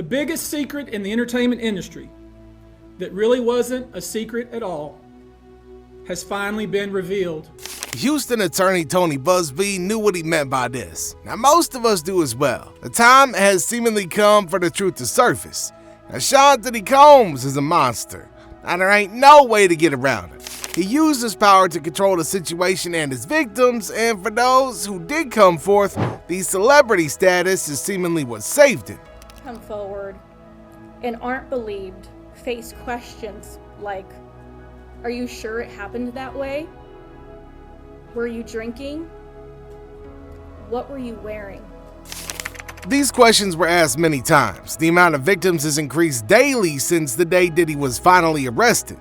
The biggest secret in the entertainment industry that really wasn't a secret at all has finally been revealed. Houston attorney Tony Buzbee knew what he meant by this. Now most of us do as well. The time has seemingly come for the truth to surface. Now Sean Diddy Combs is a monster. Now there ain't no way to get around it. He used his power to control the situation and his victims, and for those who did come forth, the celebrity status is seemingly what saved him. Come forward and aren't believed, face questions like, are you sure it happened that way? Were you drinking? What were you wearing? These questions were asked many times. The amount of victims has increased daily since the day Diddy was finally arrested.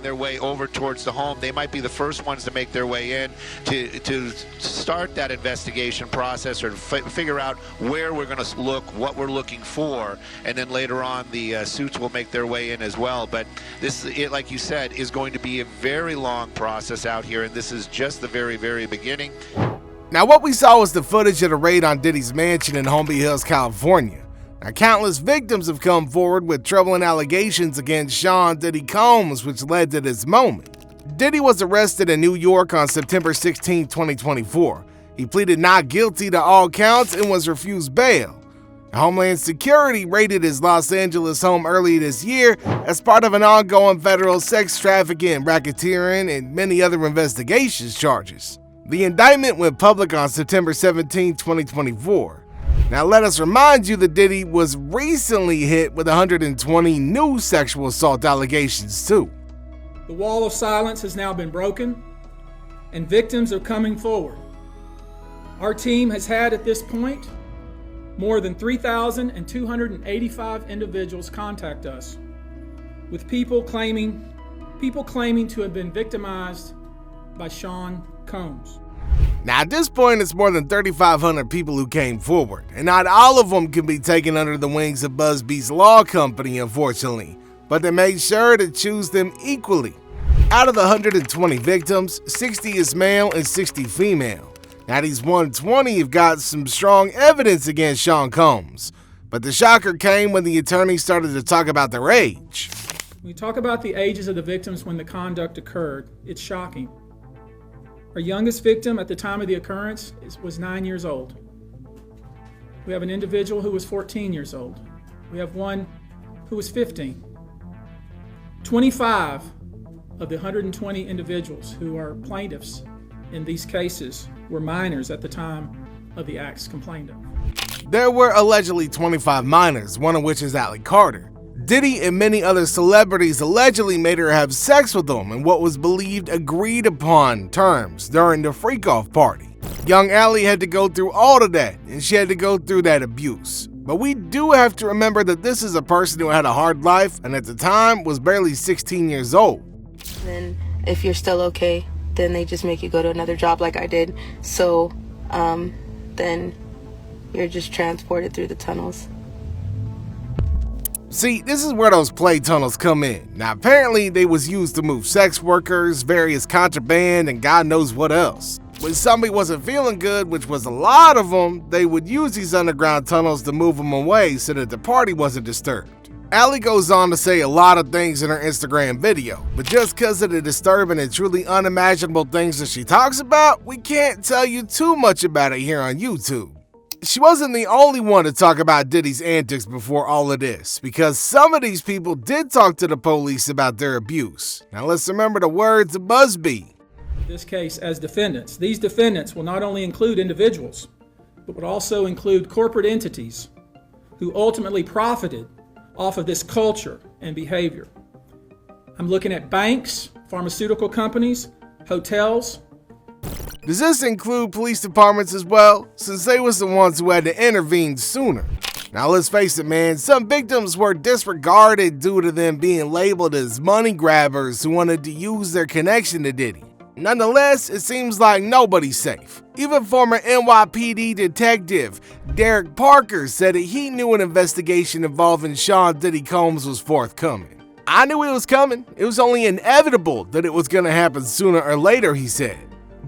Their way over towards the home, they might be the first ones to make their way in to start that investigation process or figure out where we're going to look, what we're looking for, and then later on the suits will make their way in as well. But this, like you said, is going to be a very long process out here, and this is just the very, very beginning. Now what we saw was the footage of the raid on Diddy's mansion in Holmby Hills, California. Now, countless victims have come forward with troubling allegations against Sean Diddy Combs, which led to this moment. Diddy was arrested in New York on September 16, 2024. He pleaded not guilty to all counts and was refused bail. Homeland Security raided his Los Angeles home earlier this year as part of an ongoing federal sex trafficking, racketeering, and many other investigations charges. The indictment went public on September 17, 2024. Now let us remind you that Diddy was recently hit with 120 new sexual assault allegations too. The wall of silence has now been broken, and victims are coming forward. Our team has had at this point more than 3,285 individuals contact us, with people claiming to have been victimized by Sean Combs. Now at this point, it's more than 3,500 people who came forward, and not all of them can be taken under the wings of Buzbee's law company, unfortunately, but they made sure to choose them equally. Out of the 120 victims, 60 is male and 60 female. Now these 120 have got some strong evidence against Sean Combs, but the shocker came when the attorney started to talk about their age. When we talk about the ages of the victims when the conduct occurred, it's shocking. Our youngest victim at the time of the occurrence was 9 years old. We have an individual who was 14 years old. We have one who was 15. 25 of the 120 individuals who are plaintiffs in these cases were minors at the time of the acts complained of. There were allegedly 25 minors, one of which is Allie Carter. Diddy and many other celebrities allegedly made her have sex with them in what was believed agreed upon terms during the freak-off party. Young Allie had to go through all of that, and she had to go through that abuse. But we do have to remember that this is a person who had a hard life and at the time was barely 16 years old. Then if you're still okay, then they just make you go to another job like I did. So then you're just transported through the tunnels. See, this is where those play tunnels come in. Now apparently they was used to move sex workers, various contraband, and God knows what else. When somebody wasn't feeling good, which was a lot of them, they would use these underground tunnels to move them away so that the party wasn't disturbed. Allie goes on to say a lot of things in her Instagram video, but just because of the disturbing and truly unimaginable things that she talks about, we can't tell you too much about it here on YouTube. She wasn't the only one to talk about Diddy's antics before all of this, because some of these people did talk to the police about their abuse. Now let's remember the words of Buzbee. In this case, as defendants, these defendants will not only include individuals, but would also include corporate entities who ultimately profited off of this culture and behavior. I'm looking at banks, pharmaceutical companies, hotels. Does this include police departments as well, since they was the ones who had to intervene sooner? Now let's face it, man, some victims were disregarded due to them being labeled as money grabbers who wanted to use their connection to Diddy. Nonetheless, it seems like nobody's safe. Even former NYPD detective Derek Parker said that he knew an investigation involving Sean Diddy Combs was forthcoming. I knew it was coming. It was only inevitable that it was going to happen sooner or later, he said.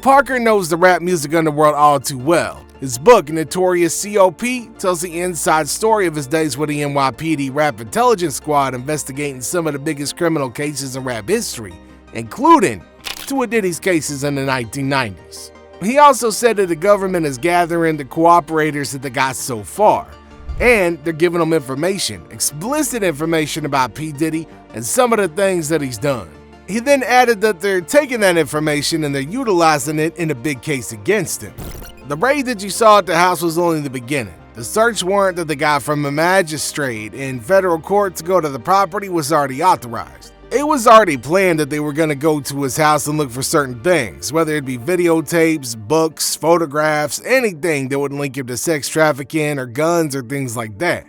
Parker knows the rap music underworld all too well, His book, Notorious C.O.P., tells the inside story of his days with the NYPD Rap Intelligence Squad investigating some of the biggest criminal cases in rap history, including two of Diddy's cases in the 1990s. He also said that the government is gathering the cooperators that they got so far, and they're giving them information, explicit information about P. Diddy and some of the things that he's done. He then added that they're taking that information and they're utilizing it in a big case against him. The raid that you saw at the house was only the beginning. The search warrant that they got from a magistrate in federal court to go to the property was already authorized. It was already planned that they were going to go to his house and look for certain things, whether it be videotapes, books, photographs, anything that would link him to sex trafficking or guns or things like that.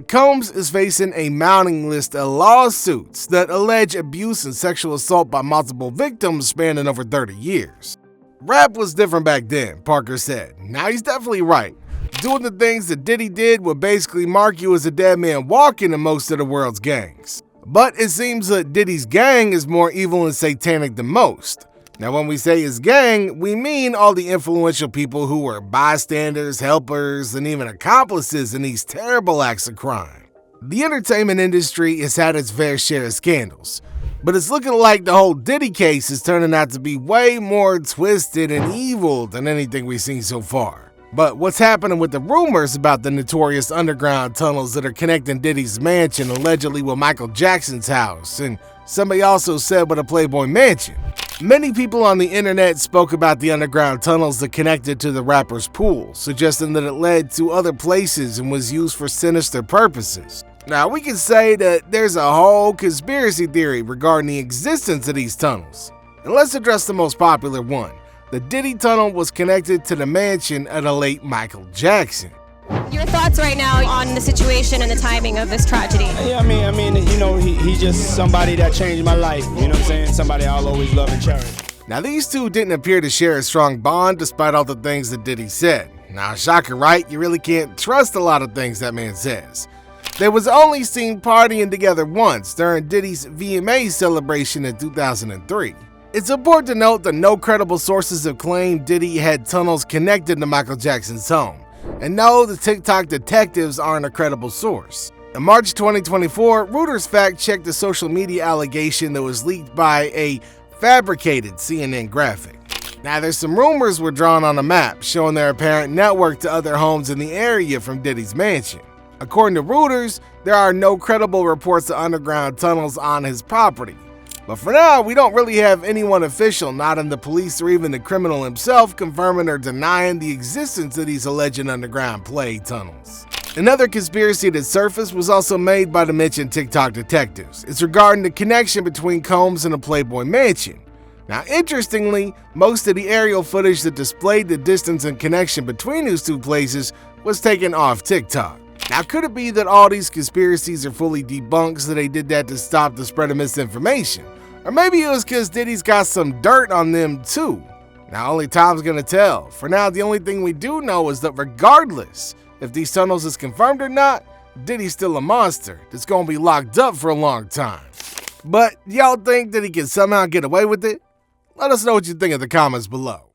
Combs is facing a mounting list of lawsuits that allege abuse and sexual assault by multiple victims spanning over 30 years. Rap was different back then, Parker said. Now he's definitely right. Doing the things that Diddy did would basically mark you as a dead man walking in most of the world's gangs. But it seems that Diddy's gang is more evil and satanic than most. Now when we say his gang, we mean all the influential people who were bystanders, helpers, and even accomplices in these terrible acts of crime. The entertainment industry has had its fair share of scandals, but it's looking like the whole Diddy case is turning out to be way more twisted and evil than anything we've seen so far. But what's happening with the rumors about the notorious underground tunnels that are connecting Diddy's mansion allegedly with Michael Jackson's house, and somebody also said with a Playboy mansion? Many people on the internet spoke about the underground tunnels that connected to the rapper's pool, suggesting that it led to other places and was used for sinister purposes. Now, we can say that there's a whole conspiracy theory regarding the existence of these tunnels. And let's address the most popular one. The Diddy tunnel was connected to the mansion of the late Michael Jackson. Your thoughts right now on the situation and the timing of this tragedy? Yeah, I mean, he's just somebody that changed my life. You know what I'm saying? Somebody I'll always love and cherish. Now, these two didn't appear to share a strong bond despite all the things that Diddy said. Now, shocker, right? You really can't trust a lot of things that man says. They was only seen partying together once during Diddy's VMA celebration in 2003. It's important to note that no credible sources have claimed Diddy had tunnels connected to Michael Jackson's home. And no, the TikTok detectives aren't a credible source. In March 2024, Reuters fact-checked a social media allegation that was leaked by a fabricated CNN graphic. Now, there's some rumors were drawn on a map showing their apparent network to other homes in the area from Diddy's mansion. According to Reuters, there are no credible reports of underground tunnels on his property. But for now, we don't really have anyone official, not in the police or even the criminal himself, confirming or denying the existence of these alleged underground plague tunnels. Another conspiracy that surfaced was also made by the mentioned TikTok detectives. It's regarding the connection between Combs and the Playboy mansion. Now, interestingly, most of the aerial footage that displayed the distance and connection between these two places was taken off TikTok. Now, could it be that all these conspiracies are fully debunked so they did that to stop the spread of misinformation? Or maybe it was because Diddy's got some dirt on them too. Now, only time's gonna tell. For now, the only thing we do know is that regardless if these tunnels is confirmed or not, Diddy's still a monster that's gonna be locked up for a long time. But y'all think that he can somehow get away with it? Let us know what you think in the comments below.